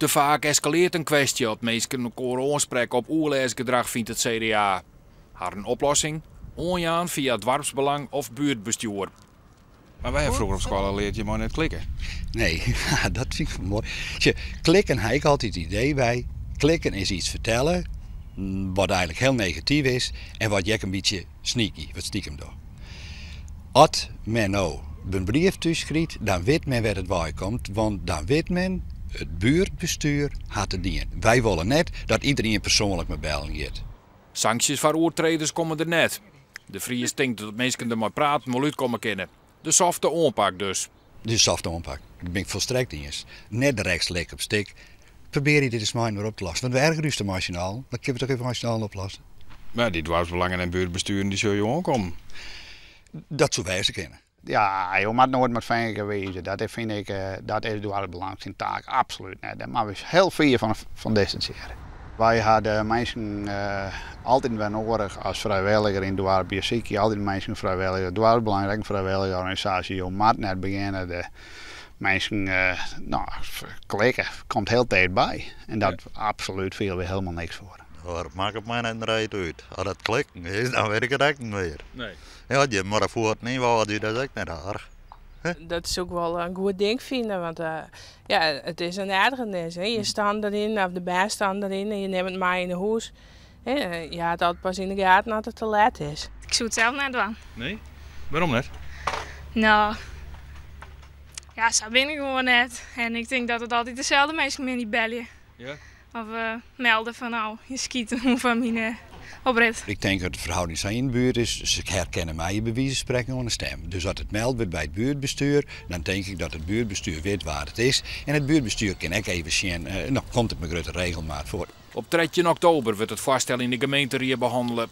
Te vaak escaleert een kwestie dat mensen elkaar aanspreken op oerlesgedrag, vindt het CDA. Haar een oplossing? Onjaan via het dorpsbelang of buurtbestuur. Maar wij hebben vroeger op school leerd je maar net klikken. Nee, dat vind ik mooi. Klikken heb ik altijd het idee bij. Klikken is iets vertellen wat eigenlijk heel negatief is en wat je een beetje sneaky, wat stiekem doet. Als men nou een brief toeschrijft, dan weet men waar het waar komt, want dan weet men het buurtbestuur had te dienen. Wij willen net dat iedereen persoonlijk met bellen gaat. Sancties voor oortreders komen er net. De Vries denkt dat mensen er maar praten, maar uitkomen kunnen. De softe aanpak dus. De softe aanpak, daar ben ik volstrekt in. Net de rechtslek op stik. Probeer je dit eens maar op te lossen. Want we ergeren dus de machinaal. Dan kunnen we toch even machinaal oplossen. Maar die dwarsbelangen en buurtbesturen die zul je ook komen. Dat zou wij ze kennen. Ja, je moet nooit met vinger wezen. Dat vind ik, dat is door het belangrijkste taak. Absoluut niet. Daar moeten we heel veel van distancieren. Wij hadden mensen altijd wel nodig als vrijwilliger in de biosiekie. Altijd mensen vrijwilliger. Het is belangrijk, een vrijwillige organisatie. Je moet net beginnen. De mensen klikken komt heel tijd bij. En dat absoluut veel weer helemaal niks voor. Daar maakt het mij niet rijdt uit. Als dat klikken is, dan weet ik het echt niet meer. Nee. Ja, je maar voor het niet wou, dat is echt niet raar. Dat is ook wel een goed ding vinden, want het is een ergernis. Hè? Je staat erin, of de baas staat erin en je neemt het maar in de huis. Ja, dat pas in de gaten dat het te laat is. Ik zou het zelf net doen. Nee? Waarom net? Nou, ja, zo ben ik gewoon net. En ik denk dat het altijd dezelfde mensen me niet bellen. Ja? Of melden van nou, je schiet van mijn oprit. Ik denk dat het verhouding zijn in de buurt is. Ze herkennen mij bij wijze van spreken aan de stem. Dus als het meldt wordt bij het buurtbestuur, dan denk ik dat het buurtbestuur weet waar het is. En het buurtbestuur kan ook even zien, komt het met grote regelmaat voor. Op 13 oktober wordt het voorstel in de gemeente behandelen.